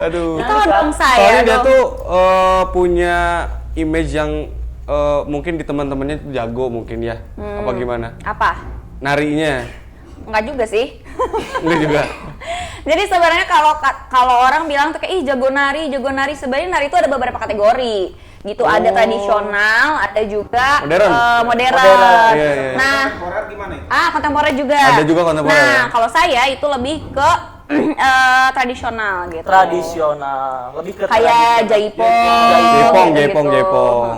Aduh. Tolong saya. Soalnya dia tuh punya image yang mungkin di teman-temannya jago mungkin ya. Apa gimana? Apa? Narinya. Enggak juga sih. Enggak juga. Jadi sebenarnya kalau orang bilang tuh kayak jago nari, sebenarnya nari itu ada beberapa kategori. Gitu, ada tradisional, ada juga modern. Iya. Nah, kontemporer gimana itu? Kontemporer juga. Ada juga kontemporer. Nah, kalau saya itu lebih ke tradisional gitu. Tradisional, lebih ke Kayak jaipong. Jaipong.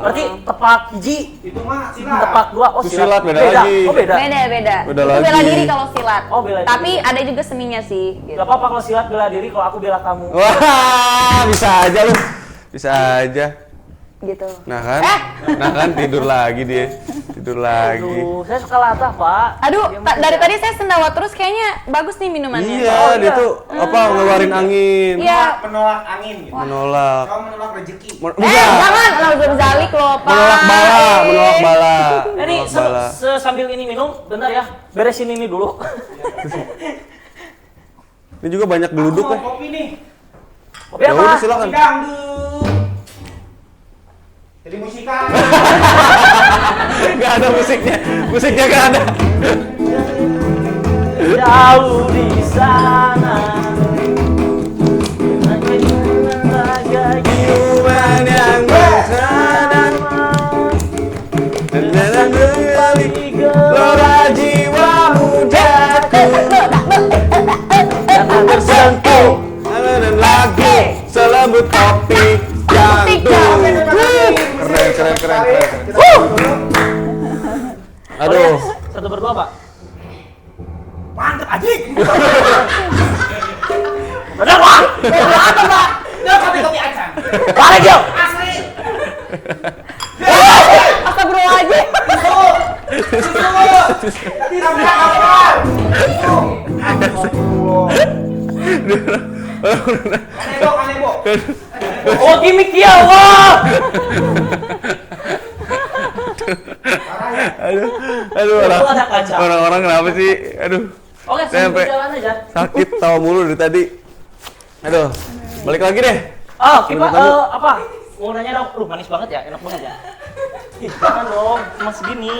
Berarti tepak hiji, Itu mah silat. tepak dua, Itu silat beda lagi. Oh beda. Beda. Beda Itu lagi. bela diri kalau silat. Oh, bela diri. Tapi ada juga seninya sih. Gitu. Gak apa-apa kalau silat bela diri, kalau aku bela kamu. Wah, bisa aja lu. Bisa aja. Gitu. Nah kan tidur lagi dia. Tidur lagi. Aduh, saya suka latah, Pak. Aduh, Diam dari aja. tadi saya sendawa terus kayaknya bagus nih minumannya. Iya, Oh, dia iya. tuh ngeluarin angin. Iya. Menolak angin gitu. Menolak. Kau menolak rezeki. Jangan, langsung zalik loh, Pak. Menolak bala. Ini Menolak bala. sambil ini minum, bentar ya. Beresin ini dulu. Ini juga banyak geluduk Aku ya. mau kopi nih. Kopi Ya apa? udah silakan. Kopi dangdut. Jadi musikan. Gak ada musiknya. Musiknya gak ada. Jauh di sana. Human yang bersadar dan kembali gelora jiwa mudaku Jangan tersentuh. dan lagu selembut kopi jantung. Keren. Aduh. Satu berdua, Pak. Mantep anjing. Benar, Pak. Apa, Pak? Dia kopi acang. Balik yuk. Asli. Astagfirullahaladzim. Tidak bisa kapal. Kanebo. Oh, gimmick dia, wah. Aduh, Itu ada kaca. orang-orang kenapa sih? Aduh, Oke, Saya sambil sampai- jalan aja. sakit tawa mulu dari tadi. Aduh, balik lagi deh. Oh, kita Udah tahu. apa? Mau nanya dong, manis banget ya, enak banget ya. Ih, jangan dong, cuma segini.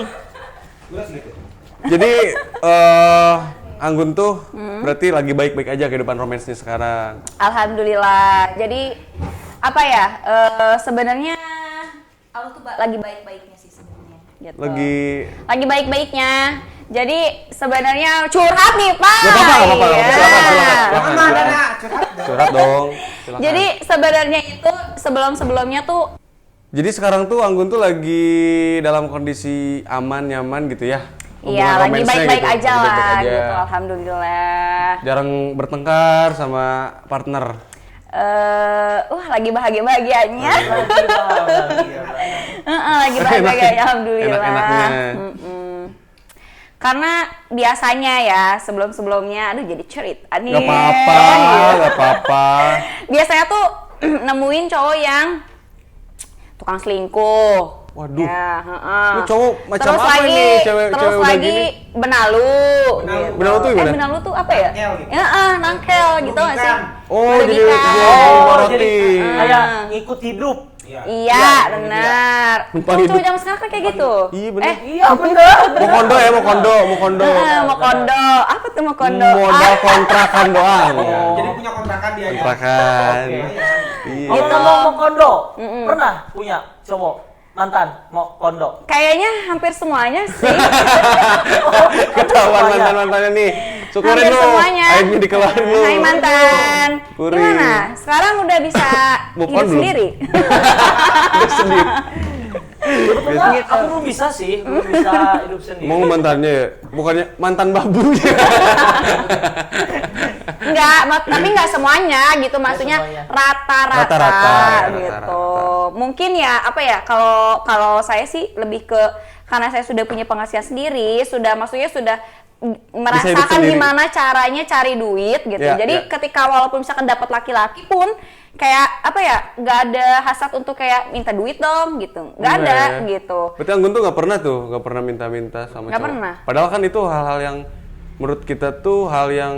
Jadi, Anggun tuh berarti lagi baik-baik aja kehidupan romansnya sekarang. Alhamdulillah. Jadi apa ya? Sebenarnya aku tuh lagi baik-baiknya sih sebenarnya. Gitu. Lagi baik-baiknya. Jadi sebenarnya curhat nih Pak. Gak apa-apa. Iya. Silakan. Curhat dong. Silakan. Jadi sebenarnya itu sebelumnya tuh. Jadi sekarang tuh Anggun tuh lagi dalam kondisi aman, nyaman gitu ya? Iya, Hubungan lagi romansnya baik-baik gitu, aja lagi lah baik-baik aja. gitu. Alhamdulillah. Jarang bertengkar sama partner. Lagi bahagia-bahagianya. Lagi bahagia-bahagianya, alhamdulillah. Enak-enaknya. Karena biasanya ya sebelumnya, aduh jadi cerita nih. Gak apa-apa. Biasanya tuh nemuin cowok yang tukang selingkuh. Waduh. Ya, heeh. Lu cowok macam terus apa lagi, nih cewek terus udah lagi gini? benalu. Benalu tuh gimana? Benalu tuh apa ya? Nangkel gitu. Ya, nangkel gitu nggak sih? Oh, jadi Merugikan. roti. Kayak ngikut hidup. Iya, benar. Numpang Cowok hidup. zaman sekarang kan kayak gitu. Iya bener. Iya, bener. Mau kondo ya, mau kondo. Mau kondo. Apa tuh mau kondo? Modal kontrakan doang. Jadi punya kontrakan dia ya. Kontrakan. Oke. Iya. Kita mau kondo. Pernah punya cowok mantan mau kondo? Kayaknya hampir semuanya sih. Ketahuan mantan-mantannya nih. Syukurin Hampir lu. semuanya. Aibnya dikeluarin lu. Hai mantan. Puri. Gimana? Sekarang udah bisa Move on hidup belum? sendiri? Hidup sendiri. Sebetulnya aku belum bisa sih, belum bisa hidup sendiri. Mau mantannya ya? Bukannya mantan babunya. Enggak, tapi enggak semuanya gitu. Maksudnya semuanya. rata-rata gitu. Rata-rata. Mungkin ya apa ya, kalau saya sih lebih ke karena saya sudah punya penghasilan sendiri, maksudnya sudah merasakan sendiri. gimana caranya cari duit gitu. Ya, Jadi ya. ketika walaupun misalkan dapat laki-laki pun kayak apa ya, nggak ada hasrat untuk kayak minta duit dong gitu, nggak ada Enggak ya. gitu. Berarti Anggun tuh nggak pernah minta-minta sama Nggak cowok. pernah. Padahal kan itu hal-hal yang menurut kita tuh hal yang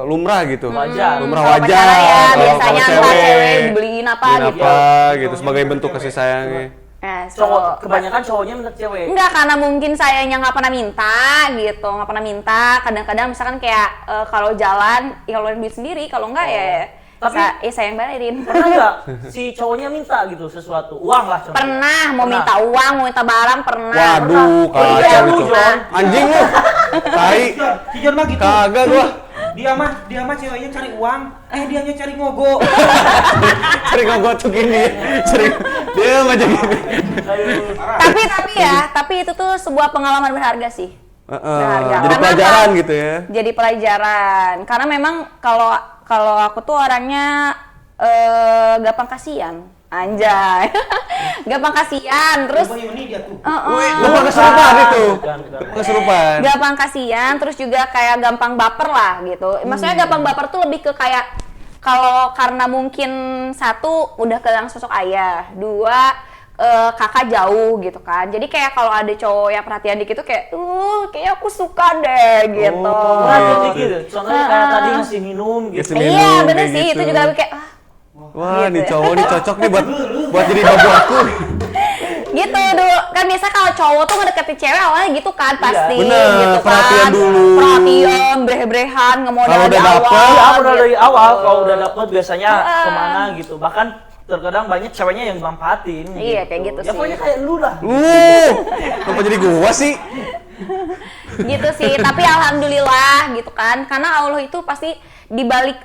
lumrah gitu. Wajar. Lumrah Kalau wajar. pacaran ya, Kalau biasanya entah cewek dibeliin apa gitu. apa gitu sebagai bentuk kasih sayangnya. Nah, Cowok, kebanyakan cowoknya minta cewek. Enggak, karena mungkin sayanya nggak pernah minta gitu, nggak pernah minta. Kadang-kadang misalkan kayak kalau jalan, ya keluarin duit sendiri. Kalau enggak ya, Tapi- saya yang bayarin. Pernah nggak si cowoknya minta gitu sesuatu? Uang lah contohnya. Pernah, mau minta uang, mau minta barang, pernah. Waduh, Iya, kacau lu, itu. Jon. Anjing lu. Tai. Si Jon mah gitu. Kagak gua. Dia mah ceweknya cari uang, dianya cari ngogo. Sering ngogotuk ini. Sering dia macam gini. Tapi itu tuh sebuah pengalaman berharga sih. Berharga. Jadi Karena pelajaran gitu ya. Jadi pelajaran. Karena memang kalau aku tuh orangnya gampang kasihan. Anjay. Gampang kasihan, terus Ini dia tuh. Gampang kesurupan itu. Kesurupan. gampang kasihan, terus juga kayak gampang baper lah gitu. Maksudnya gampang baper tuh lebih ke kayak kalau karena mungkin satu udah kehilangan sosok ayah, dua kakak jauh gitu kan. Jadi kayak kalau ada cowok yang perhatian dikit tuh kayak kayak aku suka deh gitu. Perhatian dikit. Contohnya kayak tadi ngasih minum gitu. Ngasih minum, Iya, bener kayak sih, gitu. itu juga kayak Wah, gitu. nih cowok nih cocok nih buat jadi babu aku. gitu dulu. Kan biasa kalau cowok tuh ngedeketin cewek awalnya gitu kan pasti. Bener, gitu kan. perhatian dulu. Perhatian, breh-brehan, ngemodal Kalau dari udah dapet, awal. Iya, udah gitu. dari awal kalau udah dapet biasanya kemana gitu. Bahkan terkadang banyak ceweknya yang dimanfaatin. Iya, kayak gitu Ya sih. pokoknya kayak lu lah. Kenapa jadi gua sih? Gitu sih, tapi alhamdulillah gitu kan. Karena Allah itu pasti dibalik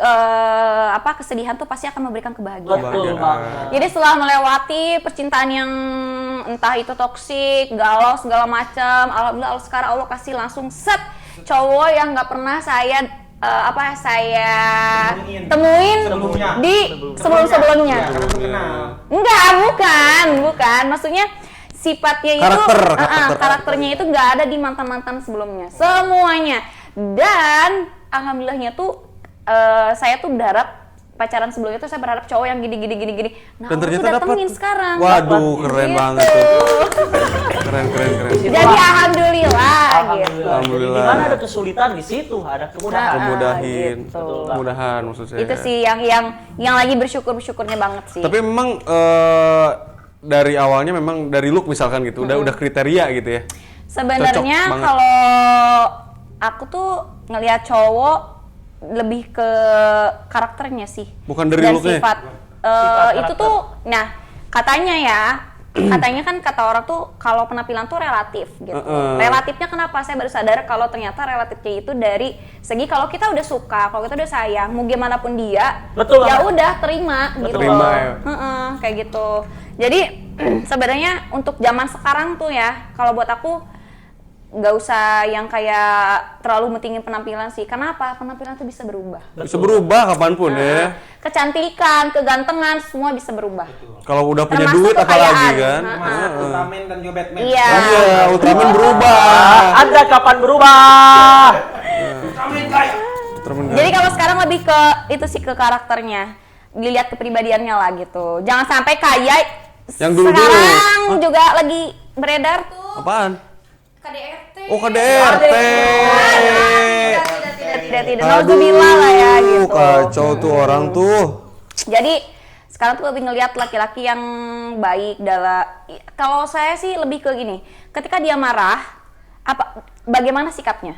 kesedihan tuh pasti akan memberikan kebahagiaan. Betul banget. Jadi setelah melewati percintaan yang entah itu toksik, galau segala macam, alhamdulillah sekarang Allah kasih langsung set cowok yang nggak pernah saya temuin Sebelumnya. di sebelum-sebelumnya. Kenal. Enggak, bukan. Maksudnya sifatnya itu karakternya itu nggak ada di mantan-mantan sebelumnya. Semuanya. Dan alhamdulillahnya tuh saya tuh berharap pacaran sebelumnya tuh saya berharap cowok yang gini. Nah, Dan aku ternyata tuh dapat. datengin sekarang. Waduh, keren Gitu. banget tuh. Keren. Jadi alhamdulillah gitu. Alhamdulillah. Di mana ada kesulitan di situ ada kemudahan. Kemudahin. gitu. Kemudahan maksud saya. Itu sih yang lagi bersyukurnya banget sih. Tapi memang dari awalnya memang dari look misalkan gitu, udah kriteria gitu ya. Sebenarnya Cocok banget. kalau aku tuh ngelihat cowok lebih ke karakternya sih. Bukan dari dan looknya? sifat. Sifat Itu karakter. tuh, nah katanya kan kata orang tuh kalau penampilan tuh relatif gitu. Relatifnya kenapa? Saya baru sadar kalau ternyata relatifnya itu dari segi kalau kita udah suka, kalau kita udah sayang, mau gimana pun dia, Betul ya banget. udah terima gitu. Terima, ya. Kayak gitu. Jadi sebenarnya untuk zaman sekarang tuh ya, kalau buat aku nggak usah yang kayak terlalu mentingin penampilan sih. Kenapa? Penampilan tuh bisa berubah. Bisa berubah kapanpun ya. Kecantikan, kegantengan, semua bisa berubah. Kalau udah punya Termasuk duit apalagi kekayaan. kan. Termasuk Ultraman dan juga Batman. Iya. Iya, Ultraman berubah. Anda kapan berubah? Ultraman kaya. Ultraman Jadi kalau sekarang lebih ke itu sih ke karakternya, dilihat kepribadiannya lah gitu. Jangan sampai kayak Yang dulu-dulu. sekarang juga lagi beredar tuh apaan? KDRT. Oh, KDRT. Tidak. Nauzubillah lah ya gitu. Kacau tuh orang tuh. Jadi sekarang tuh lebih ngelihat laki-laki yang baik dalam. Kalau saya sih lebih ke gini, ketika dia marah, bagaimana sikapnya?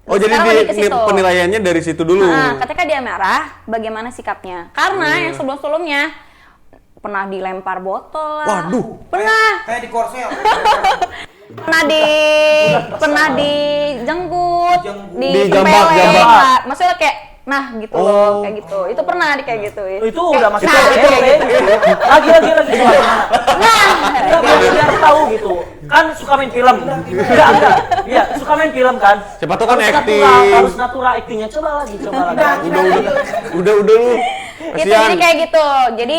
Oh, jadi Sekarang lebih ke situ. penilaiannya dari situ dulu. Nah, ketika dia marah, bagaimana sikapnya? Karena yang sebelum-sebelumnya pernah dilempar botol lah. Waduh. Pernah Kayak di Korsel. pernah dijenggut, Dijambak. ditempelin. Maksudnya kayak gitu loh, kayak gitu. Itu pernah kayak gitu. Itu udah masuk Nah, ke lagi. Biar tahu gitu. Kan suka main film. Enggak. Iya, suka main film kan. Siapa tahu kan Harus acting. Harus natural actingnya. Coba lagi. Udah lu. Gitu, jadi kayak gitu. Jadi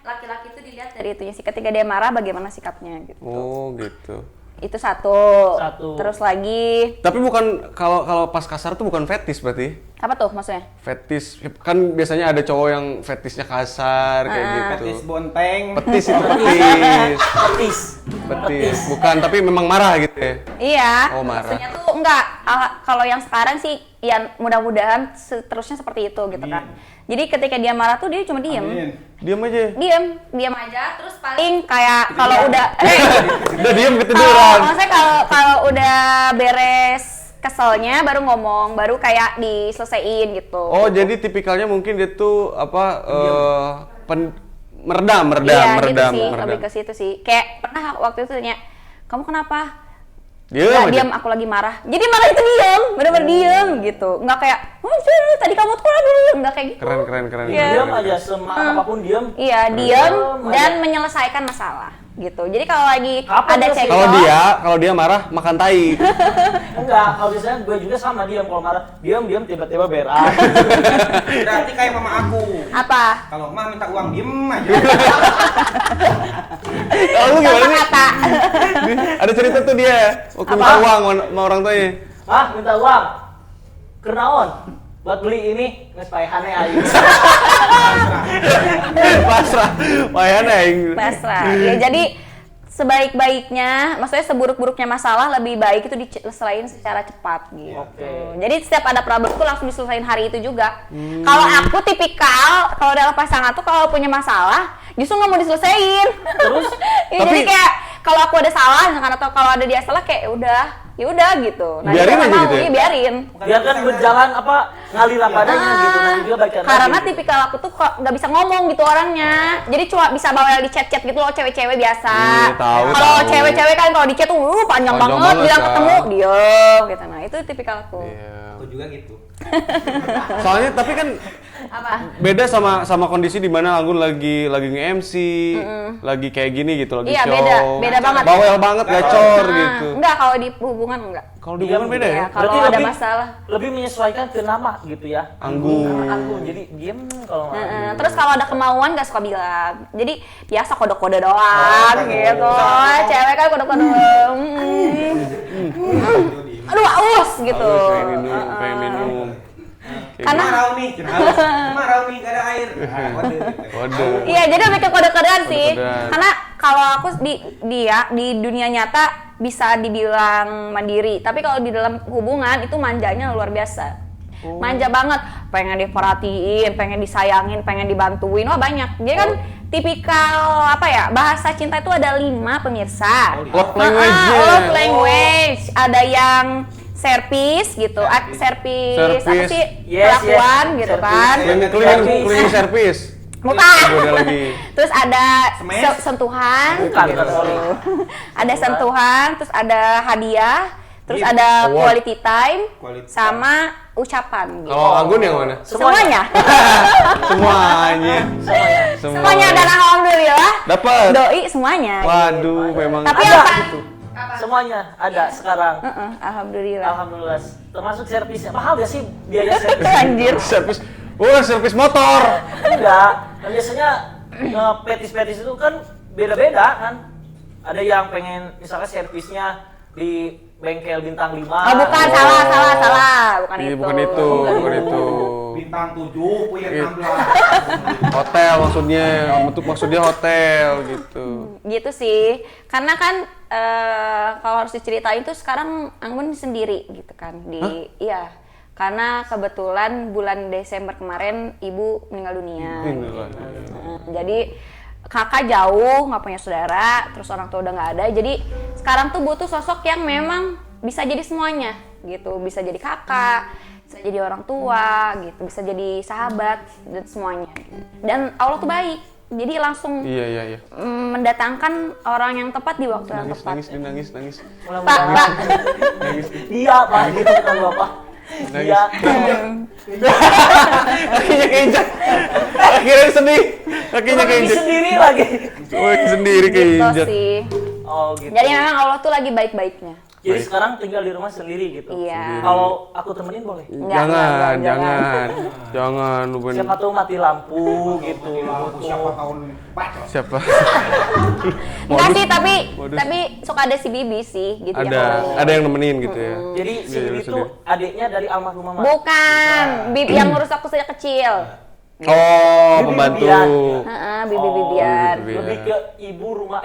laki-laki itu dilihat dari itunya sih. Ketika dia marah, bagaimana sikapnya gitu. Oh, gitu. Itu satu. Satu. Terus lagi Tapi bukan kalau pas kasar tuh bukan fetis berarti. apa tuh maksudnya? Fetis kan biasanya ada cowok yang fetisnya kasar kayak gitu. Petis bonteng. Petis itu petis. Petis. Petis. Bukan, tapi memang marah gitu ya. Iya. Oh, marah. Maksudnya tuh enggak. Kalau yang sekarang sih ya mudah-mudahan seterusnya seperti itu gitu kan. Jadi ketika dia marah tuh dia cuma diem. Diam aja. Diam aja terus paling kayak kalau udah Udah diam ketiduran. maksudnya kalau udah beres keselnya baru ngomong, baru kayak diselesaiin gitu. Oh, jadi tipikalnya mungkin dia tuh apa meredam. Iya, gitu sih, lebih ke situ sih. Kayak pernah waktu itu tanya, "Kamu kenapa?" Diam aja. Diam, aku lagi marah. Jadi marah itu diam, benar-benar diam gitu. Nggak kayak, tadi kamu tuh diem, nggak kayak gitu. Keren. Iya. Diam aja, apapun diam. Iya, diam Diam dan aja. menyelesaikan masalah gitu. Jadi kalau lagi Kapan ada tuh sih? cekcok, Kalau dia marah makan tai. Enggak, kalau biasanya gue juga sama diam kalau marah. Diam tiba-tiba berak. Berarti kayak mama aku. apa? Kalau emak minta uang diem aja. Kalau lu gimana nih? Kata. Ada cerita tuh dia waktu Apa? minta uang sama orang tuanya. Hah, minta uang? Kenaon? Buat beli ini, nges paehane aing. Pasrah. Payan aing. Pasrah. Ya jadi sebaik-baiknya, maksudnya seburuk-buruknya masalah lebih baik itu diselesaikan secara cepat gitu. Oke. Jadi setiap ada problem itu langsung diselesaikan hari itu juga. Kalau aku tipikal, kalau dalam pasangan tuh kalau punya masalah justru nggak mau diselesaikan. Terus? Ya, Tapi- jadi kayak kalau aku ada salah, misalkan atau kalau ada dia salah kayak ya udah gitu. Nah, Biarin dia nggak aja mau, gitu ya? iya, biarin. Biarkan berjalan apa ngalir apa adanya gitu, nanti juga baik Karena tipikal aku tuh kok nggak bisa ngomong gitu orangnya. Jadi cuma bisa bawel di chat-chat gitu loh, cewek-cewek biasa. Iya, tahu. Kalau cewek-cewek kan kalau di chat tuh panjang Panjang banget, banget, bilang Kak. ketemu diem gitu. Nah, itu tipikal aku. Iya. Aku juga gitu. Soalnya tapi kan Apa? beda sama kondisi di mana Anggun lagi nge-MC, lagi kayak gini gitu, lagi Iya, show. beda banget. Bawel banget, gacor Nah, gitu. enggak kalau di hubungan enggak. Kalau di hubungan beda ya? Iya, kalau Berarti ada lebih- masalah. Lebih menyesuaikan ke nama gitu ya. Anggun. Nama Anggun, jadi diem kalau nggak. Heeh, terus kalau ada kemauan gak suka bilang. Jadi biasa kode-kode doang gitu. Cewek kan kode-kode. Aduh, aus gitu. Pengen minum. Kayak Karena- Marau nih, haus. Marau nih, gak ada air. Waduh. Waduh. Iya, jadi lebih ke kode-kodean sih. Kode-kodean. Karena kalau aku di dunia nyata bisa dibilang mandiri, tapi kalau di dalam hubungan itu manjanya luar biasa. Manja banget, pengen diperhatiin, pengen disayangin, pengen dibantuin, wah banyak. Jadi kan tipikal apa ya, bahasa cinta itu ada 5 pemirsa. Love language-nya. Love language. Ada yang service gitu, service apa Service. sih, Yes, perlakuan yes. gitu Service. kan. Cleaning service. Bukan. Beda lagi. Terus ada Smash? sentuhan. Bukan, sorry. Ada sentuhan, terus ada hadiah, terus Gift. ada Award. quality time, Quality sama ucapan gitu. Kalau Anggun yang mana? Semuanya. Semuanya. Semuanya dan alhamdulillah. Dapat. Doi semuanya. Waduh, memang. Tapi Ada apa? gitu. Semuanya ada sekarang. Alhamdulillah. Alhamdulillah. Termasuk servisnya. Mahal gak sih biaya servis? Anjir. Servis. Servis motor. Enggak. Kan biasanya petis-petis itu kan beda-beda kan. Ada yang pengen misalnya servisnya di bengkel bintang 5. Oh, bukan, salah. Bukan Iya, itu. bukan itu. Bintang 7, punya Iya. 16. Hotel maksudnya hotel gitu. Gitu sih. Karena kan kalau harus diceritain tuh sekarang Anggun sendiri gitu kan iya. Karena kebetulan bulan Desember kemarin ibu meninggal dunia. Jadi kakak jauh, nggak punya saudara, terus orang tua udah nggak ada. Jadi sekarang tuh butuh sosok yang memang bisa jadi semuanya gitu. Bisa jadi kakak, bisa jadi orang tua gitu, bisa jadi sahabat dan semuanya. Dan Allah tuh baik. Jadi langsung Iya. mendatangkan orang yang tepat di waktu yang tepat. Nangis. Pak. Iya, Pak, gitu kan Bapak. Nangis. Iya. Kakinya keinjak. Akhirnya sedih. Kakinya Kaki keinjak. sendiri lagi. Sendiri Gitu keinjak. sih. Oh, gitu. Jadi memang Allah tuh lagi baik-baiknya. Jadi sekarang tinggal di rumah sendiri gitu. Iya. Kalau aku temenin boleh? Enggak. Jangan lu bener. Siapa tahu mati lampu gitu. Siapa tahun bacot. Siapa? Enggak sih, tapi Modus. suka ada si Bibi sih gitu Ada yang nemenin gitu ya. Jadi si Iya, Bibi lu itu adiknya dari almarhum mama. Bukan, Bibi yang ngurus aku sejak kecil. Oh, Bibi pembantu. Bibian. Bibi Bibian. Bibi. Lebih ke ibu rumah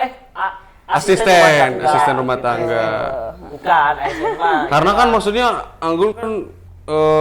asisten rumah tangga. Bukan SMA. Karena kan maksudnya Anggun kan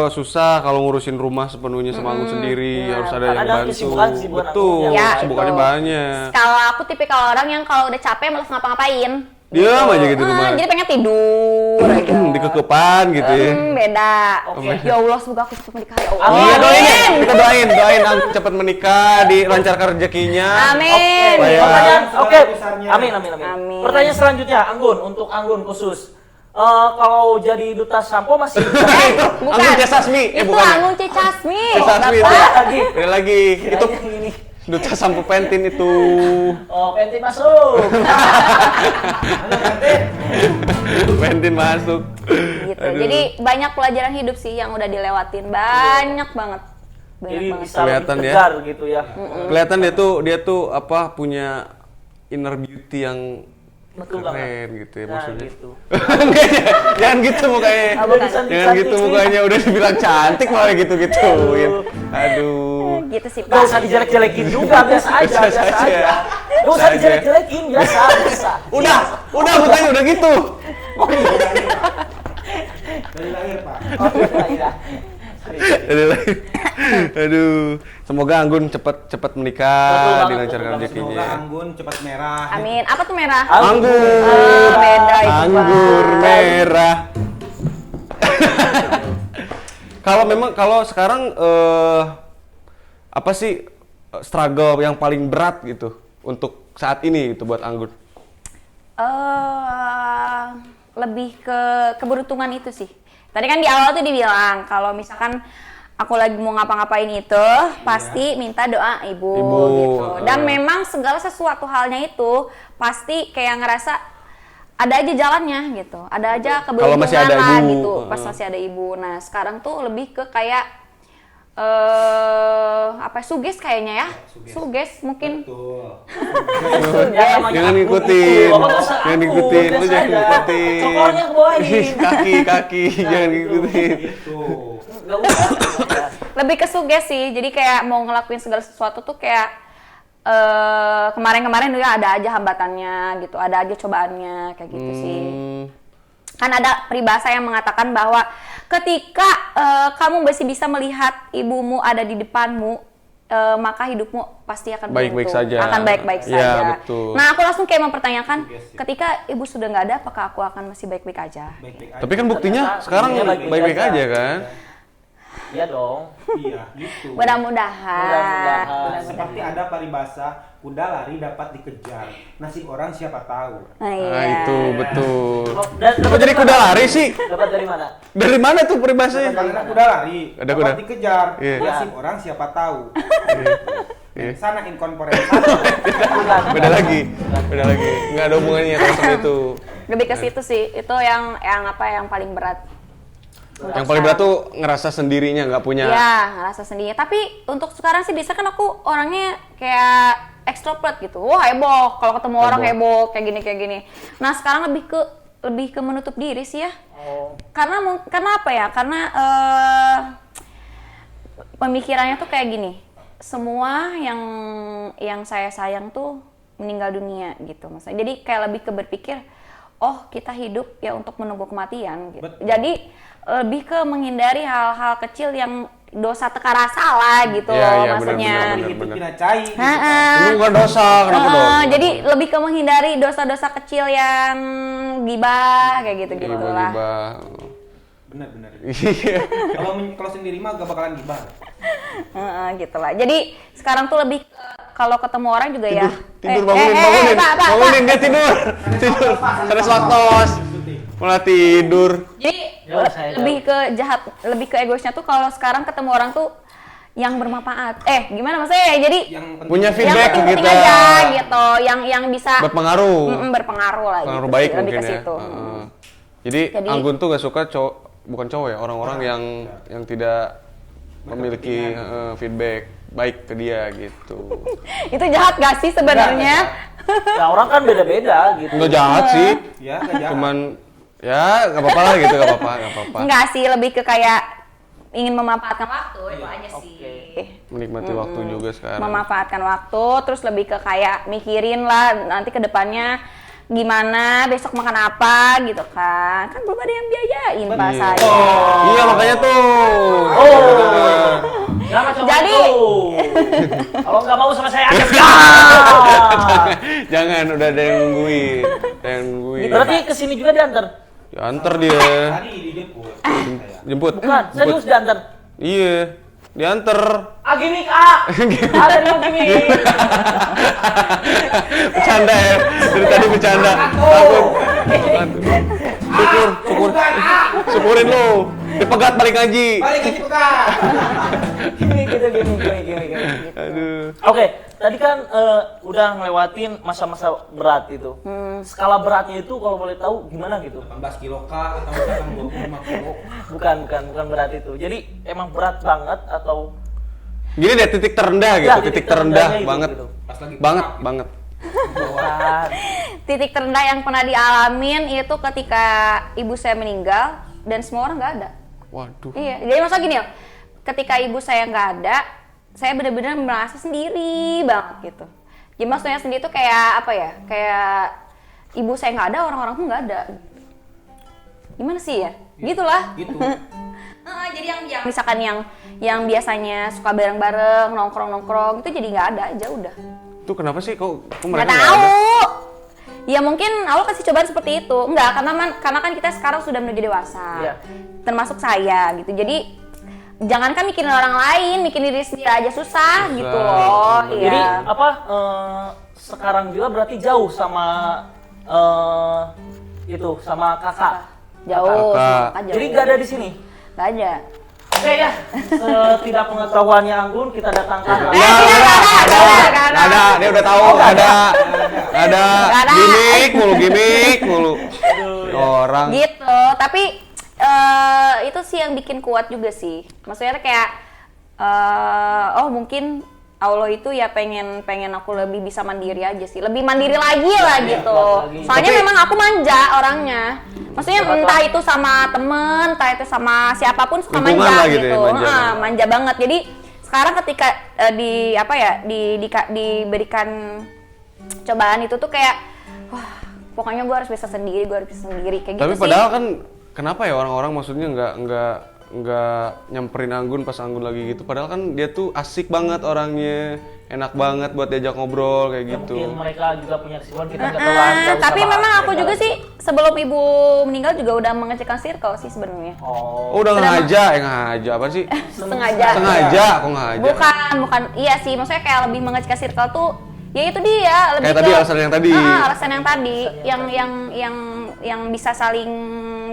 susah kalau ngurusin rumah sepenuhnya sama Anggun sendiri, harus ada yang Ada bantu. kesibukan-kesibukan Betul, Anggun ya. kesibukannya Betul. banyak. Kalau aku tipikal orang yang kalau udah capek malas ngapa-ngapain. Diam aja gitu rumah. Jadi pengen tidur aja. Dikekepan gitu ya. Beda. Oke. Ya Allah, semoga aku cepat menikah ya Allah. Amin. Iya doain ya, kita doain Anggun cepat menikah, dilancarkan rezekinya. Amin. Supaya- Pertanyaan, Skala oke. besarnya. Amin. Amin. Pertanyaan selanjutnya, Anggun, untuk Anggun khusus. Kalau jadi duta sampo masih Bukan. Anggun Cesasmi, Itu bukan. Anggun Cesasmi. Cesasmi itu. Bapak. lagi. Beda lagi. Itu Kirain yang ini. duta sampo pentin itu. Oh, penting masuk. Pentin masuk. Gitu. Aduh. Jadi banyak pelajaran hidup sih yang udah dilewatin. Banyak banget. Banyak Jadi banget. bisa Kelihatan lebih ya. tegar gitu ya. Kelihatan dia tuh apa punya inner beauty yang Betul keren banget. gitu ya Nah, maksudnya. gitu. Enggak, jangan gitu mukanya. Oh, bukan. Jangan gitu mukanya, udah dibilang cantik malah gitu-gituin. Aduh. Gitu sih Gak usah Pak. dijelek-jelekin juga, biasa aja. Biasa aja. Gak usah Biasa aja. dijelek-jelekin, biasa. Udah mukanya udah gitu. Dari lahir, Pak. Oh, iya. Aduh, semoga Anggun cepat Betul menikah, banget, dilancarkan betul banget. Semoga rezekinya. Anggun cepat merah. Amin. Apa tuh merah? Anggur, Beda itu anggur Pak. merah. Kalau sekarang apa sih struggle yang paling berat gitu untuk saat ini gitu buat Anggun? Lebih ke keberuntungan itu sih. Tadi kan di awal tuh dibilang kalau misalkan aku lagi mau ngapa-ngapain itu pasti minta doa ibu gitu. Dan memang segala sesuatu halnya itu pasti kayak ngerasa ada aja jalannya gitu. Ada aja Kalau masih keberuntungan ada lah ibu. gitu. Pas masih ada ibu. Nah, sekarang tuh lebih ke kayak suges kayaknya ya. Suges mungkin. Betul. Jangan ngikutin, jangan ngikutin, lu jangan ngikutin. Cokornya ke bawah ini. Kaki, jangan ngikutin. Gitu. Gak usah. Lebih ke suges sih, jadi kayak mau ngelakuin segala sesuatu tuh kayak kemarin-kemarin juga ada aja hambatannya gitu, ada aja cobaannya kayak gitu sih. Kan ada peribahasa yang mengatakan bahwa ketika kamu masih bisa melihat ibumu ada di depanmu, maka hidupmu pasti akan Baik-baik beruntung, saja. akan baik-baik Iya, saja. betul. Nah, aku langsung kayak mempertanyakan, ketika ibu sudah nggak ada, apakah aku akan masih baik-baik aja? Baik-baik aja. Tapi kan buktinya Ternyata sekarang iya, baik-baik baik-baik aja. aja kan? Iya dong. Iya, gitu. Mudah-mudahan. Seperti ada paribasa, kuda lari dapat dikejar. Nasib orang siapa tahu. Nah, Nah, iya. itu betul. Dan Kok jadi kuda lari sih? Dapat dari mana? Dari mana tuh peribahasanya? Karena kuda lari Ada dapat kuda. dikejar. Iya. Nasib orang siapa tahu. Iya. Sana incorporate. Beda lagi. Nggak ada hubungannya kalau sama itu. Lebih ke situ sih, itu yang paling berat. Yang paling berat tuh ngerasa sendirinya nggak punya. Iya, ngerasa sendiri. Tapi untuk sekarang sih biasa kan aku orangnya kayak extrovert gitu. Wah, heboh. Kalau ketemu orang heboh kayak gini. Nah, sekarang lebih ke menutup diri sih ya. Oh. Karena apa ya? Karena pemikirannya tuh kayak gini. Semua yang saya sayang tuh meninggal dunia gitu maksudnya. Jadi kayak lebih ke berpikir, oh kita hidup ya untuk menunggu kematian gitu. Betul. Jadi lebih ke menghindari hal-hal kecil yang dosa teka rasa lah gitu Iya, maksudnya. benar. Itu pinacai. gitu. Ini bukan dosa, kenapa dong? Jadi lebih ke menghindari dosa-dosa kecil yang gibah kayak gitu-gitu lah. Gibah. Benar. Iya. Kalau sendiri mah gak bakalan gibah. Gitu lah. Jadi sekarang tuh lebih kalau ketemu orang juga ya. Tidur bangunin. Pak. Bangunin dia tidur. Ada waktos. Malah tidur. Jadi Jauh, saya lebih ke egoisnya tuh kalau sekarang ketemu orang tuh yang bermanfaat. Gimana maksudnya ya? Jadi Yang penting Punya yang feedback penting-penting gitu. aja gitu, yang bisa Berpengaruh. berpengaruh lah Pengaruh gitu baik sih, lebih mungkin ke ya. situ. Jadi Jadi- Anggun tuh gak suka bukan cowok ya, orang-orang yang tidak memiliki feedback baik ke dia gitu. Itu jahat gak sih sebenarnya? Ya orang kan beda-beda gitu. Nggak jahat sih, ya gak jahat. cuman ya nggak apa-apa lah gitu, nggak apa-apa. Enggak sih, lebih ke kayak ingin memanfaatkan waktu itu aja sih. Menikmati waktu juga sekarang. Memanfaatkan waktu, terus lebih ke kayak mikirin lah nanti ke depannya gimana besok makan apa gitu kan belum ada yang biayain pas Iya. saya. Iya makanya tuh. Jangan coba Jadi- itu. Kalau nggak mau sama saya aja. Jangan, udah ada yang nungguin. Ada yang nungguin. Berarti kesini juga diantar? Ya, antar dia. Tadi dijemput. Jemput. Bukan, serius diantar. Iya, diantar. Gimik ada di gimik. Bercanda ya. Dari tadi bercanda. Syukur. Syukurin lu. Dipegat balik ngaji. Balik ke Ciputat. Gimik. Aduh. Oke, tadi kan udah ngelewatin masa-masa berat itu. Skala beratnya itu kalau boleh tahu gimana gitu? 18 kilo kah atau misalkan 25 kilo? Bukan berat itu. Jadi emang berat banget atau Gini deh titik terendah gitu, Ya, titik titik terendah terendahnya itu, banget. gitu. Pas lagi Banget, perang. banget. berat? Titik terendah yang pernah dialamin itu ketika ibu saya meninggal dan semua orang nggak ada. Waduh. Iya, jadi maksudnya gini loh, ketika ibu saya nggak ada, saya benar-benar merasa sendiri banget gitu. Jadi maksudnya sendiri tuh kayak apa ya? Kayak ibu saya nggak ada, orang-orang tuh nggak ada. Gimana sih ya? Gitulah. Gitu. Jadi yang misalkan yang biasanya suka bareng-bareng, nongkrong-nongkrong itu jadi nggak ada aja udah. Itu kenapa sih kok Nggak mereka nggak ada? tahu. Ya mungkin Allah kasih cobaan seperti itu. Enggak, karena kan kita sekarang sudah menuju dewasa. Iya. Termasuk saya gitu. Jadi jangankan mikirin orang lain, mikirin diri sendiri aja susah gitu loh. Iya. Jadi apa sekarang juga berarti jauh sama itu sama kakak. jauh, Kakak. Kakak jauh. Jadi nggak ada di sini. Nggak ada. Oke ya, setidak pengetahuannya Anggun kita datangkan. Ya, nggak ada, dia udah tahu, nggak ada. Nggak ada. Nggak ada. Gimik mulu. Orang. Gitu, tapi itu sih yang bikin kuat juga sih. Maksudnya kayak oh mungkin Allah itu ya pengen aku lebih bisa mandiri aja sih, lebih mandiri lagi lah gitu. lagi. Soalnya Tapi- memang aku manja orangnya. Maksudnya Siapa entah tahu. itu sama temen, entah itu sama siapapun suka Lingkungan manja lah gitu gitu. ya, manja Ah, banget. manja banget. Jadi sekarang ketika diberikan cobaan itu tuh kayak wah pokoknya gue harus bisa sendiri, kayak Tapi gitu sih. padahal kan kenapa ya orang-orang maksudnya nggak nyamperin Anggun pas Anggun lagi gitu. Padahal kan dia tuh asik banget orangnya, enak banget buat diajak ngobrol kayak Ya, gitu. mungkin mereka juga punya kesibukan kita nggak tahu lah, nggak usah Tapi bahas memang aku mereka juga lagi. sih sebelum ibu meninggal juga udah mengecekkan circle sih sebenarnya. Oh Oh, udah Sudah ngaja apa sih? Sengaja. Sengaja, kok ngaja? Bukan, iya sih, maksudnya kayak lebih mengecekkan circle tuh ya itu dia lebih Kayak tadi alasan yang tadi. alasan yang tadi yang bisa saling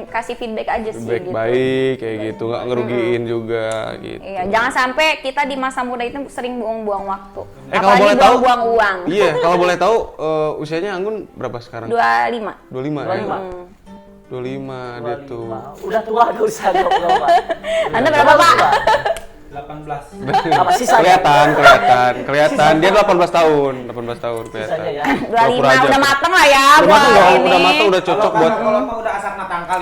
kasih feedback aja sih Baik gitu. baik kayak gitu, nggak ngerugiin juga gitu. Iya, jangan sampai kita di masa muda itu sering buang-buang waktu. Kalau Apalagi boleh tahu, buang-buang uang. Iya, kalau boleh tahu usianya Anggun berapa sekarang? 25. 25 ya? 25 dia tuh. udah tua gak usah jawab. Anda berapa, Pak? 18. Apa sisanya? Kelihatan. Dia 18 tahun kelihatan. Sisanya ya. 25 Pura-pura aja udah tuh. mateng lah ya Udah buat mateng dong, ini. udah mateng, udah cocok buat Kalau mah udah asap matang kali.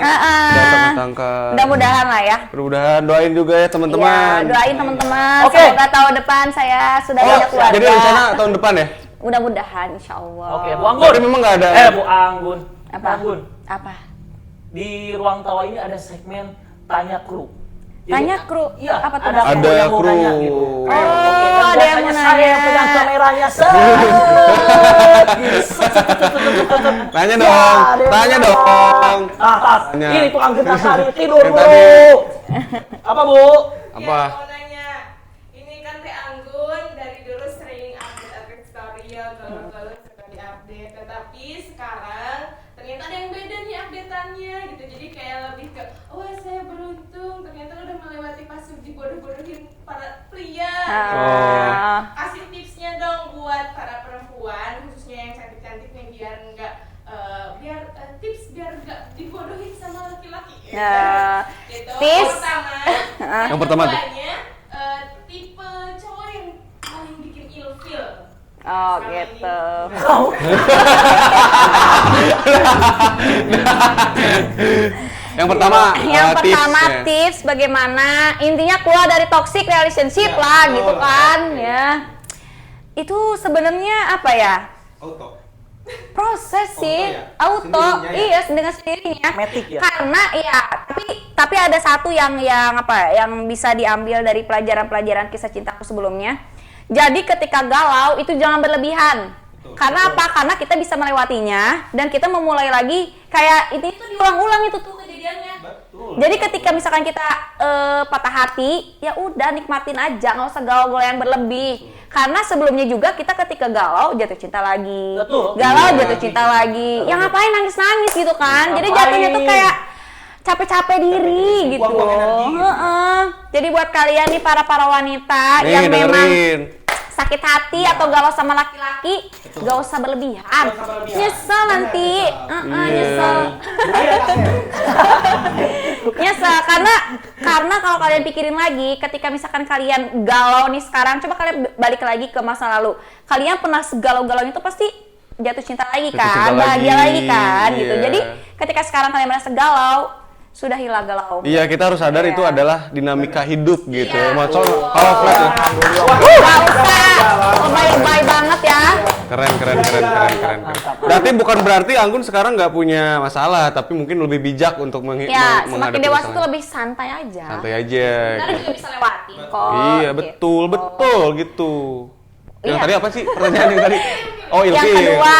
datang-datangkan. Mudah-mudahan lah ya. Mudah-mudahan doain juga ya teman-teman. Iya, doain teman-teman. Oke. Semoga tahun depan saya sudah Oh, punya keluarga. jadi rencana tahun depan ya? Mudah-mudahan insya Allah. Oke, Bu Anggun. Tapi memang nggak ada. Bu Anggun. Apa? Anggun. Apa? Di ruang tawa ini ada segmen tanya kru. Tanya kru? Iya, Apa tuh? ada Ada yang mau kru. nanya gitu. Oh, Oke, dan ada yang biasanya mau saya nanya. yang pegang kameranya. Tanya Ya, dong, ada tanya yang dong. Tanya. Ini tukang getah sari tidur, Yang Bu. tadi. Apa, Bu? Apa? Ya, mau nanya, ini kan Teh Anggun dari dulu sering update story ya, galau-galau suka diupdate, tetapi sekarang ternyata ada yang beda nih updateannya gitu, jadi kayak lebih ke, wah saya beruntung, ternyata udah melewati fase dibodoh-bodohin para pria. Ah. Kasih tipsnya dong buat para perempuan, khususnya yang cantik-cantik nih biar nggak tips biar nggak dibodohin sama laki-laki. Nah, Gitu. tips. Yang pertama tuh. Keduanya, tipe cowok yang paling bikin ilfil. Oh Selama gitu. Yang pertama, Yang pertama tipsnya. tips bagaimana intinya keluar dari toxic relationship Ya, lah betul. gitu kan ya. Itu sebenarnya apa ya? Auto. Proses sih, ya? auto, Sendirinya ya? iya dengan sendirinya. Matic ya? Karena iya, tapi ada satu yang bisa diambil dari pelajaran-pelajaran kisah cintaku sebelumnya. Jadi ketika galau itu jangan berlebihan. Karena apa? Karena kita bisa melewatinya dan kita memulai lagi kayak itu diulang-ulang itu tuh kejadiannya. Betul. Jadi ketika misalkan kita patah hati, ya udah nikmatin aja, nggak usah galau-galau yang berlebih. Karena sebelumnya juga kita ketika galau jatuh cinta lagi, Betul. galau Iya. jatuh cinta lagi. Ya ngapain nangis-nangis gitu kan? Jadi Ngapain? jatuhnya tuh kayak capek-capek diri gitu. buang-buang energi gitu. Heeh. Jadi buat kalian nih para wanita Nih, yang memang dengerin. sakit hati atau galau sama laki-laki, gak usah berlebihan. Gak usah berlebihan. Nyesel nanti. Iya. Nyesel. Bahaya, Kasep. Nyesel karena kalau kalian pikirin lagi, ketika misalkan kalian galau nih sekarang, coba kalian balik lagi ke masa lalu. Kalian pernah segalau-galaunya itu pasti jatuh cinta lagi Jatuh kan, cinta bahagia lagi, lagi kan gitu. iya. Jadi ketika sekarang kalian merasa galau, sudah hilang galau. Iya, kita harus sadar Iya. itu adalah dinamika hidup gitu. Iya. Macam kalau flat ya. Gak usah, lebay-lebay banget ya. Keren. Berarti bukan berarti Anggun sekarang nggak punya masalah, tapi mungkin lebih bijak untuk Ya, semakin menghadapi dewasa tuh masalah. lebih santai aja. Santai aja. Ntar juga bisa lewatin kok. Iya, gitu. betul gitu. Yang Iya. tadi apa sih pertanyaan yang tadi? Oh, Yang ilfil. kedua,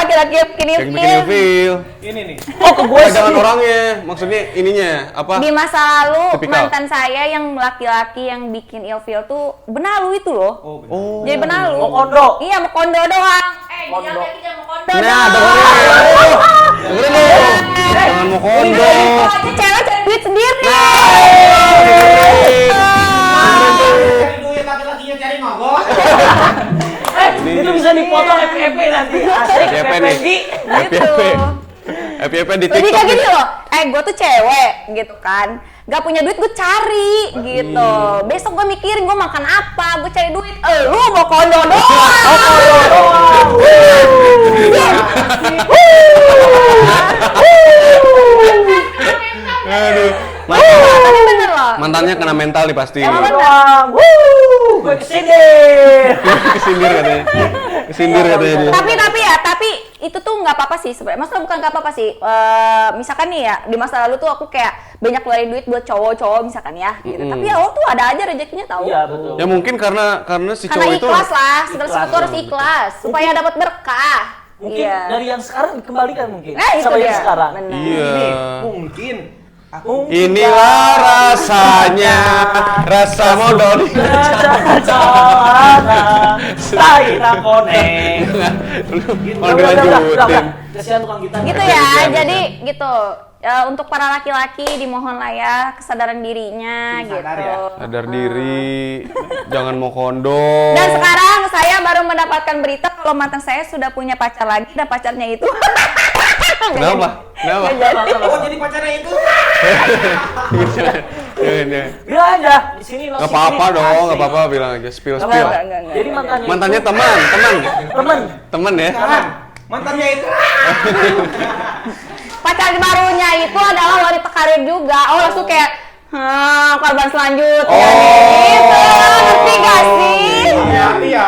laki-laki yang bikin Yang bikin ilfil. ilfil. Ini nih. Oh, ke gue Jangan sih. orangnya, maksudnya ininya apa? Di masa lalu Tipikal. mantan saya yang laki-laki yang bikin ilfil tuh benalu itu loh. Oh, benar. Oh. Jadi benalu. Mau kondo. Iya, mau kondo doang. Kondo. Jangan tidak mau kondo Nah, dong. dengerin dong. Jangan mau kondo. Kalau aja cewek cari duit sendiri. Cari duit laki-lakinya cari mogok. Itu bisa dipotong FPP nanti. Asik FPP nih. FPP. Gitu. FYP di Jadi TikTok. kayak gini loh, gue tuh cewek gitu kan, gak punya duit gue cari gitu. Besok gue mikirin gue makan apa, gue cari duit. Lu mau kondo doang. Aduh. Tapi bener loh. Mantannya kena mental nih pasti. Emang bener. Doang. Gue kesini. Kesindir katanya. Kesindir katanya dia. Tapi itu tuh nggak apa-apa sih sebenarnya. Maksudnya bukan nggak apa-apa sih. Misalkan nih ya di masa lalu tuh aku kayak banyak keluarin duit buat cowok-cowok misalkan ya. Gitu. Tapi ya lo tuh ada aja rezekinya tahu. Iya, betul. Ya mungkin karena si Karena cowok itu ikhlas lah, segala Ikhlas, sesuatu harus ikhlas supaya dapat berkah. Mungkin Iya. dari yang sekarang dikembalikan mungkin. Nah, itu Sama yang dia. sekarang. Benar. Iya. Ini mungkin aku Inilah rasanya rasa modal di Tai rakoneng. Mau dilanjutin. Kasihan tukang gitar. Gitu ya, jadi gitu. Untuk para laki-laki dimohon lah ya kesadaran dirinya Sadar gitu. ya. Sadar diri, jangan mau kondo. Dan sekarang saya baru mendapatkan berita kalau mantan saya sudah punya pacar lagi dan pacarnya itu. Kenapa? Kenapa? Oh, jadi pacarnya itu. Jangan. Bilang aja di sini lo Gak apa-apa dong, gak apa-apa bilang aja spill. Enggak. Jadi mantannya Mantannya itu- teman temen. ya. Mantannya itu. Pacar barunya itu adalah wanita karir juga. Oh, langsung kayak korban selanjutnya. Oh. Gitu. Ngerti gak sih? Hati-hati ya.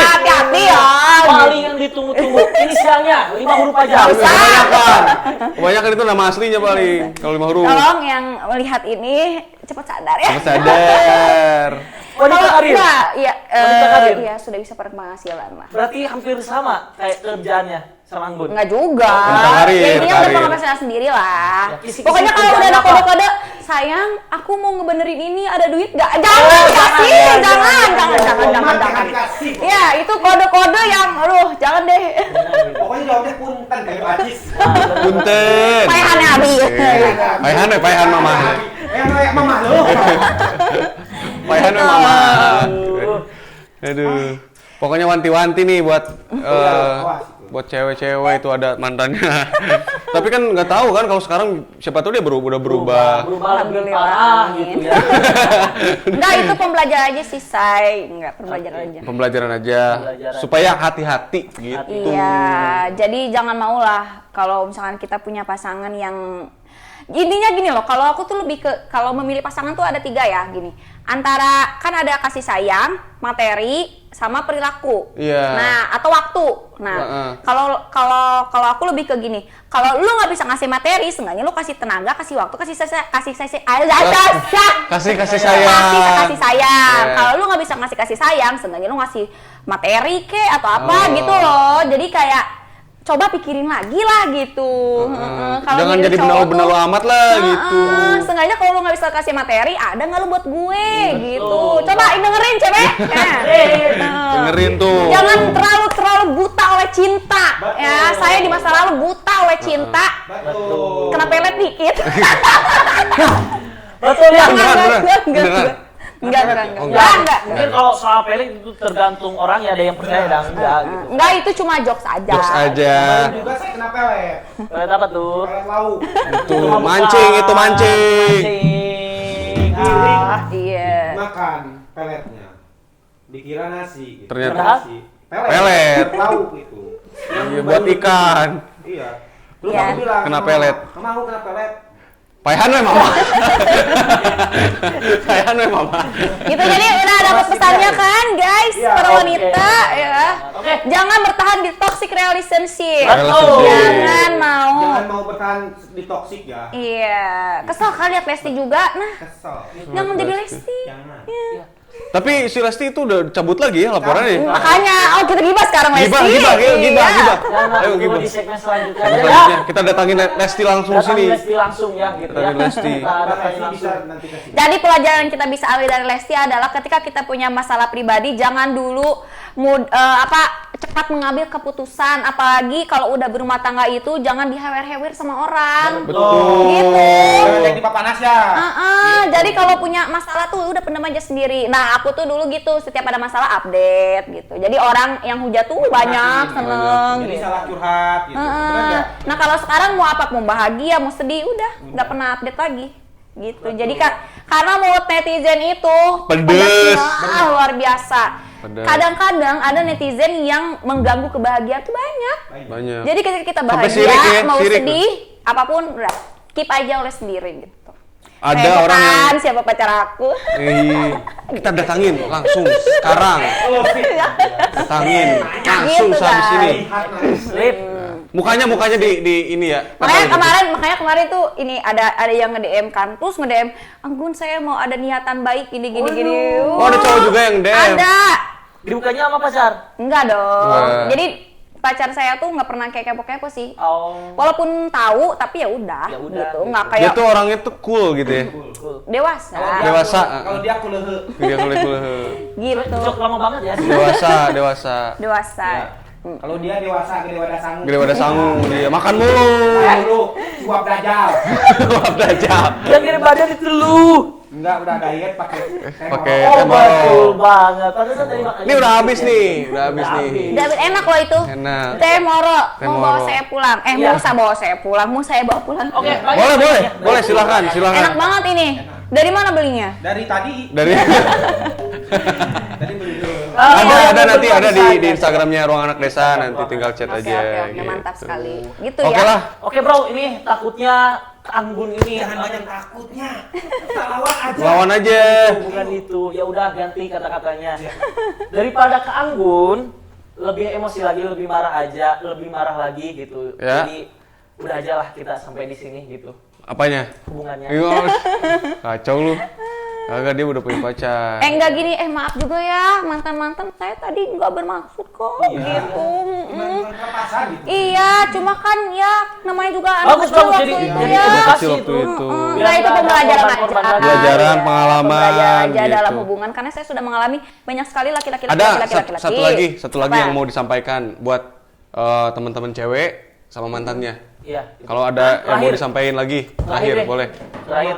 Hati-hati ya. Paling yang ditunggu-tunggu inisialnya 5 huruf aja. Kebanyakan. Kebanyakan itu nama aslinya paling. Kalau 5 huruf. Tolong yang melihat ini cepat sadar ya. Harus sadar. Wanita karir. Enggak, iya, Wanita karir. iya sudah bisa berpenghasilan lah. Berarti hampir sama kayak kerjaannya sama Anggun. Enggak juga. Wanita karir, Ya intinya udah karir. penghasilan sendiri lah. Ya, kisi-kisi Pokoknya kalau udah ada kerjaan apa? kode-kode, sayang, aku mau ngebenerin ini, ada duit nggak? Jangan jangan, kasih, ya, jangan. Kasih. Ya itu kode-kode yang, aduh, jangan deh. Pokoknya jawabnya punten dari Ajis. Punten. Payahannya Abi. Payahan mama. Kayak mama lo. Payahan mama. Aduh. Pokoknya wanti-wanti nih buat buat cewek-cewek itu ada mantannya. Tapi kan nggak tahu kan kalau sekarang siapa tahu dia udah berubah. Berubah lebih Alhamdulillah. parah gitu ya. Enggak, itu pembelajaran aja sih, Say. Enggak, pembelajaran aja. Pembelajaran aja Pembelajaran. supaya hati-hati gitu. Iya, jadi jangan mau lah kalau misalkan kita punya pasangan yang intinya gini loh, kalau aku tuh lebih ke kalau memilih pasangan tuh ada 3 ya gini. Antara kan ada kasih sayang, materi sama perilaku. Iya. Nah, atau waktu. Nah, kalau aku lebih ke gini. Kalau lu nggak bisa ngasih materi, seenggaknya lu kasih tenaga, kasih waktu, kasih sayang. Kasih sayang. Kasih sayang. Yeah. Kalau lu nggak bisa ngasih kasih sayang, seenggaknya lu ngasih materi kek atau apa gitu loh. Jadi kayak coba pikirin lagi lah gitu. Kalau Jangan milih jadi cowok benalu-benalu tuh, amat lah gitu. Seenggaknya kalau lu nggak bisa kasih materi, ada nggak lu buat gue gitu. Coba dengerin cewek. Dengerin tuh. Jangan terlalu buta oleh cinta. Ya, saya di masa lalu buta oleh cinta. Betul. Kena pelet dikit. Betul ya. Beneran. Enggak. Mungkin kalau soal pelik itu tergantung orang ya, ada yang percaya dan enggak gitu. Enggak, itu cuma jokes aja. Jokes aja. Kemarin juga saya kena pelet. Pelet apa tuh? Pelet lauk. Itu mancing. Mancing. Ah. Iya. Makan peletnya. Dikira nasi. Gitu. Ternyata nasi. pelet. Lauk itu. Iya, buat ikan. Iya. Terus Iya. aku bilang, Kena "Mama, pelet." Mama, aku kena pelet. Payahan we mama. Payahan we mama. Gitu, jadi udah dapat pesannya kan guys, Iya, para oke. wanita ya. Oke. Jangan bertahan di toxic relationship. Betul. Jangan mau. Jangan mau bertahan di toksik ya. Iya. Kesel kali liat Lesti juga. Nah, Kesel. jangan jadi Lesti. Jangan. Iya. Tapi si Lesti itu udah cabut lagi ya laporannya. Makanya, kita gibah sekarang Lesti. Gibah. Iya. Jangan Ayo, dulu gibah. di segmen selanjutnya aja Selanjutnya ya. kita datangin Lesti langsung Datang sini. Lesti langsung ya gitu ya. Datangin Lesti. Kita Mbak datangin Lesti bisa langsung. nanti kasih. Jadi pelajaran yang kita bisa ambil dari Lesti adalah ketika kita punya masalah pribadi, jangan dulu cepat mengambil keputusan, apalagi kalau udah berumah tangga itu jangan dihewer-hewer sama orang. Betul. Gitu. Jadi papanas ya. Jadi kalau punya masalah tuh udah pendam aja sendiri. Nah, aku tuh dulu gitu, setiap ada masalah update gitu. Jadi orang yang hujat tuh banyak, seneng Jadi gitu. salah curhat gitu. Benar nggak? Nah, kalau sekarang mau apa, mau bahagia, mau sedih, udah nggak pernah update lagi gitu. Jadi karena mood netizen itu Pedes. pedasnya, luar biasa. Pedas. Kadang-kadang ada netizen yang mengganggu kebahagiaan tuh banyak. Banyak. Jadi ketika kita Sampai bahagia, sirik ya, mau sirik. sedih, apapun udah keep aja oleh sendiri gitu. Ada Kayak orang yang bukan siapa pacar aku. kita datangin langsung sekarang. Datangin langsung Gitu, sampai guys. sini. Slip. Mukanya di ini ya. Makanya kemarin tuh ini ada yang nge-DM kan, terus nge-DM, Anggun saya mau ada niatan baik gini. Oh, ada cowok juga yang DM. Ada. Dibukanya sama pacar. Enggak dong. Enggak. Jadi pacar saya tuh nggak pernah kayak kepo-kepo sih. Oh. Walaupun tahu tapi ya udah Ya udah, gitu. gitu. Nggak Dia kayak tuh orangnya tuh cool gitu ya. Cool. dewasa. Dewasa. Kalau dia aku lehe. Dia kuliah. Gitu. Cocok lama banget ya. Dewasa. Dewasa. Kalau dia dewasa, gede wadah sangu. Gede wadah sangu dia makan mulu. Dulu, suap dajal. Maaf dajal. Yang kirim badan itu lu. Enggak, udah diet pakai Pakai Oh, teh moro. betul banget. Pantesan tadi makannya. Ini udah habis nih, David enak loh itu. Enak. Teh moro. Teh Mau bawa moro. saya pulang. Iya. Mau saya bawa saya pulang. Mau saya bawa pulang. Oke, lanjut. Boleh silakan. Enak banget ini. Dari mana belinya? dari tadi. Dari Tadi beli dulu. ada nanti ada di Instagramnya Ruang Anak Desa, nanti tinggal chat Oke, aja. oke, mantap gitu. sekali. Gitu Oke ya. lah. Oke bro, ini takutnya Anggun ini Jangan banyak takutnya. Kita lawan aja. Lawan aja. bukan itu. Ya udah ganti kata-katanya. Daripada ke Anggun, lebih emosi lagi, lebih marah lagi gitu. Ya. Jadi udah aja lah kita sampai di sini gitu Apanya? hubungannya. Iya. Kacau lu. Kagak, dia udah punya pacar. Enggak gini, maaf juga ya, mantan-mantan saya tadi nggak bermaksud kok, gitu. Cuma kelepasan gitu. Iya, cuma kan ya namanya juga anak Bagus, kecil bagus. waktu Jadi- itu jadi ya. edukasi Edukasi waktu itu. itu. Biar Enggak, itu nggak ada pembelajaran korban-korban aja. lagi. Pelajaran, Ya, pengalaman, pembelajaran aja gitu. dalam hubungan, karena saya sudah mengalami banyak sekali laki-laki Ada satu lagi Apa? yang mau disampaikan buat teman-teman cewek sama mantannya. Iya. Kalau ada yang mau Terakhir. disampaikan lagi, Terakhir terakhir deh. boleh. Terakhir.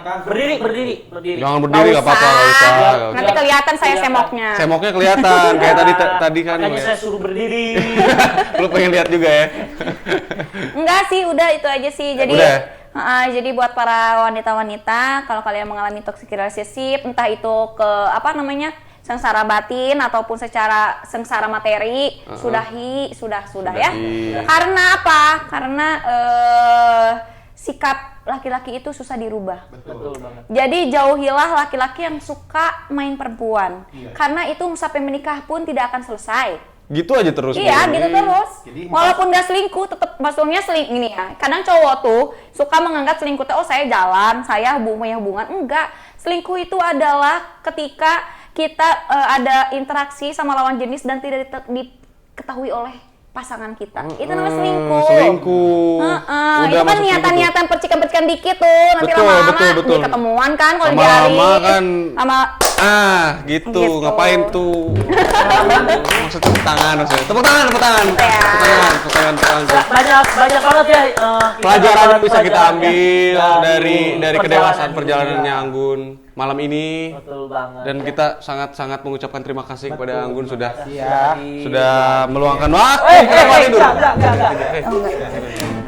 Berdiri. Jangan berdiri, nggak apa-apa, nggak usah. nggak usah. Nanti kelihatan saya Kelihatan. semoknya. Semoknya kelihatan kayak tadi kan. Makanya ya. saya suruh berdiri. Lu pengen lihat juga ya? Enggak sih, udah itu aja sih. Jadi Udah? jadi buat para wanita-wanita, kalau kalian mengalami toxic relationship, entah itu ke sengsara batin ataupun secara sengsara materi, sudah ya. Sudahi. Karena apa? Karena sikap laki-laki itu susah dirubah. Betul banget. Jadi jauhilah laki-laki yang suka main perempuan. Iya. Karena itu sampai menikah pun tidak akan selesai. Gitu aja terus. Iya, Bu. gitu terus. Jadi, Walaupun gak selingkuh, tetap maksudnya ini ya. Kadang cowok tuh suka menganggap selingkuh tuh, oh saya jalan, saya punya hubungan. Enggak. Selingkuh itu adalah ketika kita ada interaksi sama lawan jenis dan tidak diketahui oleh pasangan kita. Itu namanya selingkuh. Selingkuh. Itu kan masuk niatan-niatan percikan-percikan dikit tuh. Nanti Betul, lama-lama betul. dia ketemuan kan kalau di Lama-lama hari. kan Sama gitu. Gitu. Ngapain tuh? Maksud tepuk tangan maksudnya. Tepuk tangan. Ya. Tepuk tangan. Banyak banget ya Pelajaran yang bisa kita ambil dari perjalanan kedewasaan ini. perjalanannya Anggun malam ini. Betul banget. Dan kita sangat mengucapkan terima kasih kepada Anggun sudah Iya. sudah meluangkan waktu. Kita kembali dulu. enggak.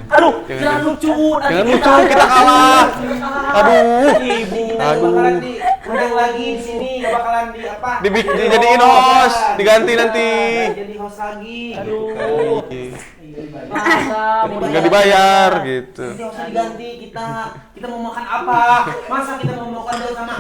Aduh, jangan lucu. nanti Jangan lucu, kita kalah. Aduh. Ibu. Bakalan diundang lagi di sini, gak bakalan di apa? Dijadiin host, diganti nanti. Jadi host lagi. Aduh. Masa Nggak dibayar gitu. Jadi harus diganti kita mau makan apa? Masa kita mau makan dulu sama?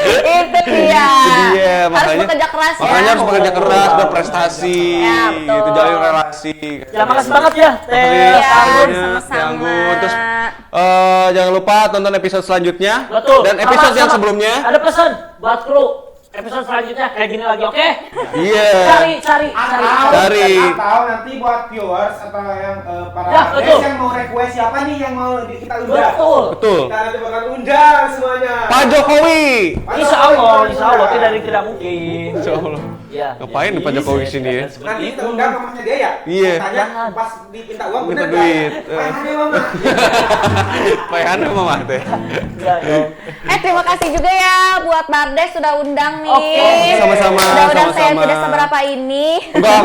itu dia. Itu dia, Harus bekerja keras ya. Makanya harus bekerja keras, berprestasi, Ya, betul. gitu, jalin relasi. Ya makasih banget ya, Teh. Makasih Ya, waktunya, sama-sama. Teh Anggun. Terus jangan lupa tonton episode selanjutnya Betul. dan episode yang Sama. sebelumnya. Ada pesan buat kru. Episode selanjutnya kayak gini lagi, oke? Iya. Cari. Atau nanti buat viewers atau yang para Ya, betul. guys yang mau request siapa nih yang mau kita undang? Betul. Kita nanti bakal undang semuanya. Pak Jokowi. Insya Allah, tidak mungkin. Insya Allah. Ya. Ngapain nih Pak Jokowi sini ya? Nanti kita undang mamanya dia ya? Iya. Tanya pas diminta uang Minta bener duit. Pengen mama. Pak Yana mama teh. Enggak dong. Terima kasih juga ya buat Bardes sudah undang nih. Oke, sama-sama, Udah saya sama-sama. tidak seberapa ini. Enggak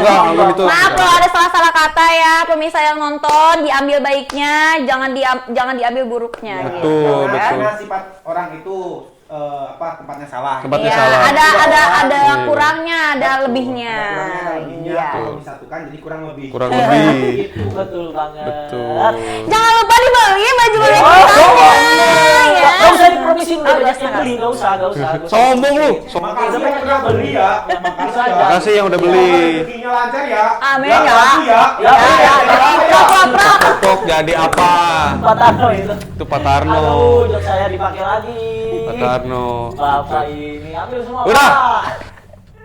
gitu. Maaf kalau ada salah-salah kata ya, pemirsa yang nonton diambil baiknya, jangan diambil buruknya. Betul, gitu, kan. betul. Karena sifat orang itu tempatnya salah. Tempatnya Iya, salah. ada Iya. kurangnya, ada lebihnya. Ada lebihnya. Iya. Kalau disatukan jadi kurang lebih. Kurang lebih. Gitu. Betul banget. Betul. Jangan lupa dibeli baju-baju Oh, kita ya. Gak usah dipromisin, Oh, banyak jangan. yang beli, gak usah. Sombong lu. Makasih yang udah beli ya. Makasih ya. Makasih yang udah beli. Rezekinya lancar ya. Amin Ya, ya. laku ya. Pokok jadi apa? Pak Tarno itu. Itu Pak Tarno. Aduh, jok saya dipakai lagi. Pak Tarno. Bapak ini ambil semua. Udah. Pak.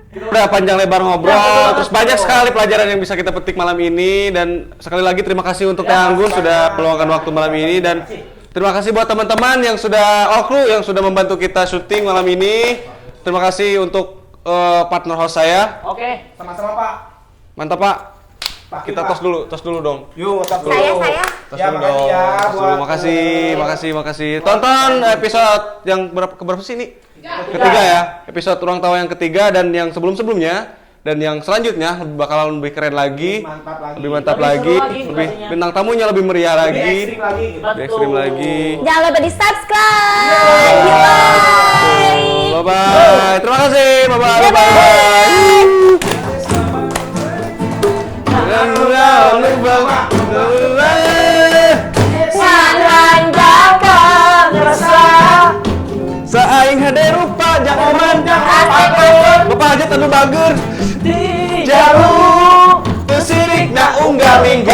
Udah panjang lebar ngobrol, terus banyak sekali pelajaran yang bisa kita petik malam ini, dan sekali lagi terima kasih untuk Teh Anggun sudah meluangkan waktu malam ini, dan terima kasih buat teman-teman yang sudah kru yang sudah membantu kita syuting malam ini. Terima kasih untuk partner host saya. Oke. Sama-sama Pak. Mantap Pak. Pak, Kita Pak. tos dulu dong. Yuk, WhatsApp dulu. Saya. Tos Ya, dulu makasih dong. ya Tos dulu. buat, Makasih. Tonton episode yang keberapa sih ini? Ketiga ya. Episode ulang tahun yang ketiga dan yang sebelum-sebelumnya dan yang selanjutnya bakalan lebih keren lagi, lebih mantap Lebih lagi, seru lagi lebih pastinya. bintang tamunya lebih meriah Lebih lagi, ekstrim lagi. lebih ekstrim lagi. Jangan lupa di subscribe. Bye. Bye bye. Terima kasih. Bye bye. Jangan jaga Ngerasa. Saing hade rupa jangan mandang Bapak aja tanu bager Di jauh Tesirik na unggal minggu